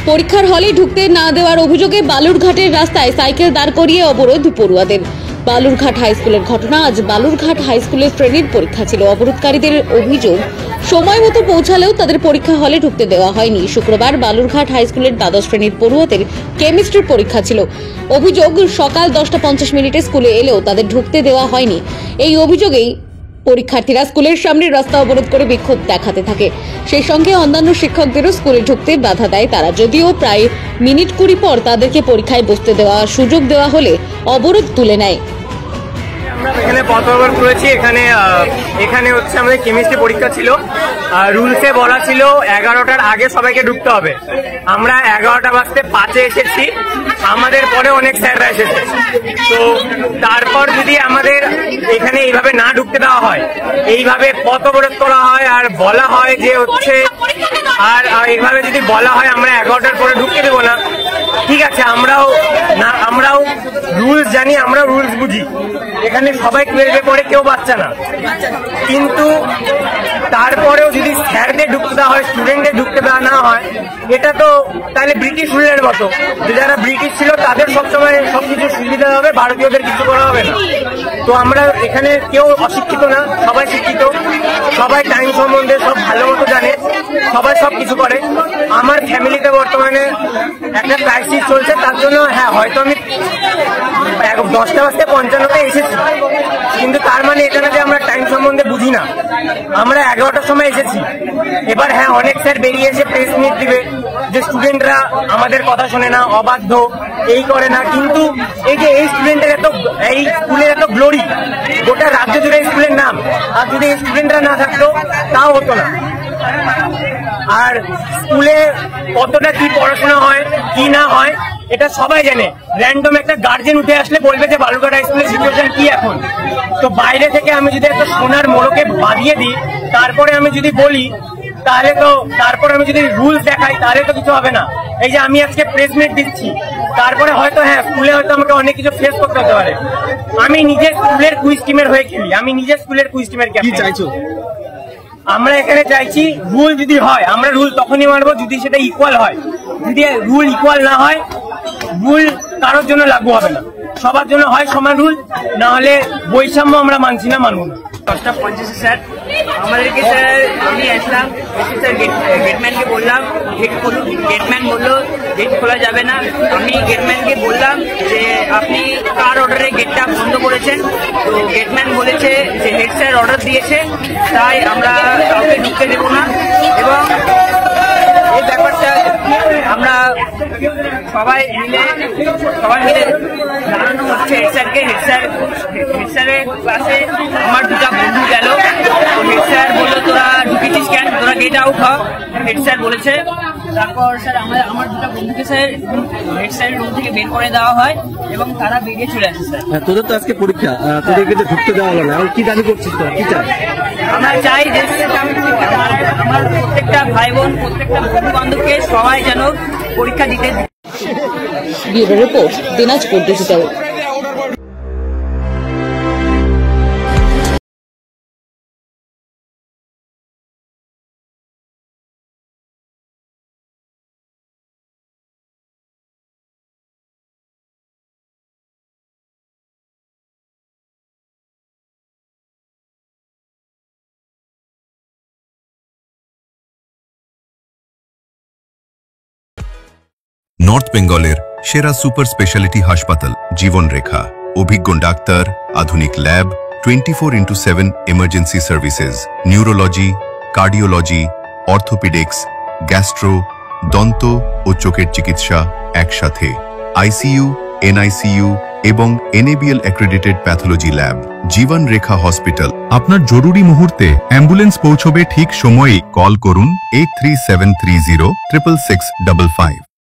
পরীক্ষার হলে ঢুকতে না দেওয়ার অভিযোগে বালুরঘাটের রাস্তায় সাইকেল দাঁড় করিয়ে অবরোধ পড়ুয়াদের। বালুরঘাট হাই স্কুলের ঘটনা। আজ বালুরঘাট হাই স্কুলের শ্রেণীর পরীক্ষা ছিল। অবরোধকারীদের অভিযোগ, সময় মতো পৌঁছালেও তাদের পরীক্ষা হলে ঢুকতে দেওয়া হয়নি। শুক্রবার বালুরঘাট হাই স্কুলের দ্বাদশ শ্রেণীর পড়ুয়াদের কেমিস্ট্রির পরীক্ষা ছিল। অভিযোগ, সকাল 10:50 স্কুলে এলেও তাদের ঢুকতে দেওয়া হয়নি। এই অভিযোগেই পরীক্ষার্থীরা স্কুলের সামনে রাস্তা অবরোধ করে বিক্ষোভ দেখাতে থাকে। সেই সঙ্গে অন্যান্য শিক্ষকদেরও স্কুলে ঢুকতে বাধা দেয় তারা। যদিও প্রায় মিনিট 20 পর তাদেরকে পরীক্ষায় বসতে দেওয়া সুযোগ দেওয়া হলে অবরোধ তুলে নেয়। আমরা এখানে পথ অবরোধ করেছি। এখানে হচ্ছে আমাদের কেমিস্ট্রি পরীক্ষা ছিল। রুলসে বলা ছিল 11টার আগে সবাইকে ঢুকতে হবে। আমরা 11:05 এসেছি। আমাদের পরে অনেক স্যাররা এসেছে। তো তারপর যদি আমাদের এখানে এইভাবে না ঢুকতে দেওয়া হয়, এইভাবে পথ অবরোধ করা হয় আর বলা হয় যে হচ্ছে, আর এইভাবে যদি বলা হয় আমরা 11টার পরে ঢুকতে দেবো না, ঠিক আছে, আমরাও রুলস জানি, আমরাও রুলস বুঝি। এখানে সবাই 12-এ পড়ে, কেউ বাচ্চা না, কিন্তু তারপরেও যদি স্যারদের ঢুকতে দেওয়া হয়, স্টুডেন্টদের ঢুকতে দেওয়া না হয়, এটা তো তাহলে ব্রিটিশ রুলের মতো। যারা ব্রিটিশ ছিল তাদের সবসময় সবকিছু সুবিধা হবে, ভারতীয়দের কিছু করা হবে না। তো আমরা এখানে কেউ অশিক্ষিত না, সবাই শিক্ষিত, সবাই টাইম সম্বন্ধে সব ভালো মতো জানে, সবাই সব কিছু করে। আমার ফ্যামিলিতে বর্তমানে একটা ক্রাইসিস চলছে, তার জন্য হ্যাঁ হয়তো আমি 10:55 এসেছি, কিন্তু তার মানে এটা না যে আমরা টাইম সম্বন্ধে বুঝি না। আমরা 11টার সময় এসেছি। এবার হ্যাঁ, অনেক স্যার বেরিয়ে এসে প্রেস মিট দিবে যে স্টুডেন্টরা আমাদের কথা শোনে না, অবাধ্য, এই করে না, কিন্তু এই যে এই স্টুডেন্টের এই স্কুলের এত গ্লোরি, গোটা রাজ্য জুড়ে স্কুলের নাম, আর যদি এই স্টুডেন্টরা না থাকতো তাও হতো না। আর স্কুলে কতটা কি পড়াশোনা হয় কি না হয় এটা সবাই জানে। র্যান্ডম একটা গার্জেন উঠে আসলে বলবে যে বালুরঘাট হাই স্কুলের সিচুয়েশন কি এখন। তো বাইরে থেকে আমি যদি একটা সোনার মোড়কে বাঁধিয়ে দিই, তারপরে আমি যদি বলি, তারপরে আমি যদি রুলস দেখাই, তাহলে তো কিছু হবে না। এই যে আমি আজকে প্রেস মিট দিচ্ছি, তারপরে হয়তো হ্যাঁ স্কুলে হয়তো আমাকে অনেক কিছু ফেস করতে হতে পারে। আমি নিজে স্কুলের কুইজ টিমের হয়ে খেলি, আমি নিজে স্কুলের কুইজ টিমের ক্যাপ্টেন। চাইছো আমরা এখানে চাইছি রুল যদি হয়, আমরা রুল তখনই মানবো যদি সেটা ইকুয়াল হয়। যদি রুল ইকুয়াল না হয়, রুল কারোর জন্য লাগু হবে না, সবার জন্য হয় সমান রুল, না হলে বৈষম্য আমরা মানছি না, মানবো না। 10:50 স্যার আমাদেরকে, স্যার আমি আসলাম, স্যার গেটম্যানকে বললাম গেট খুলুন। গেটম্যান বললো গেট খোলা যাবে না। আমি গেটম্যানকে বললাম যে আপনি কার অর্ডারে গেটটা বন্ধ করেছেন? তো গেটম্যান বলেছে যে হেড স্যার অর্ডার দিয়েছে, তাই আমরা কাউকে ঢুকতে দেবো না। এবং এই ব্যাপারটা আমরা সবাই মিলে জানানো হচ্ছে হেড স্যারকে। হেড স্যারের ক্লাসে আমার দুটা বন্ধু গেল। হেড স্যার বললো তোরা ঢুকেছিস কেন, তোরা গেট আউট হ, হেড স্যার বলেছে। তারপর স্যার আমার দুটা বন্ধুকে স্যার হেড স্যারের রুম থেকে বের করে দেওয়া হয় এবং তারা বেরিয়ে চলে আসে। স্যার তোদের তো আজকে পরীক্ষা, তোদেরকে তো ঢুকতে দেওয়া হলো না, এখন কি দাবি করছিস তোরা, কি চাই? আমরা চাই যে আমার প্রত্যেকটা ভাই বোন, প্রত্যেকটা বন্ধু বান্ধবকে সবাই যেন পরীক্ষা দিতে। Bureau report, Dinajpur digital. North বেঙ্গলের সেরা সুপার স্পেশালিটি হাসপাতাল জীবন রেখা, অভিজ্ঞ ডাক্তার, আধুনিক lab, 24x7 emergency services, neurology, cardiology, orthopaedics, gastro, দন্ত ও চোখের চিকিৎসা একসাথে, আইসিইউ, এনআইসিইউ এবং NABL অ্যাক্রেডিটেড প্যাথোলজি ল্যাব। জীবন রেখা হসপিটাল। আপনার জরুরি মুহূর্তে অ্যাম্বুলেন্স পৌঁছবে ঠিক সময়ে। কল করুন 83730 66655।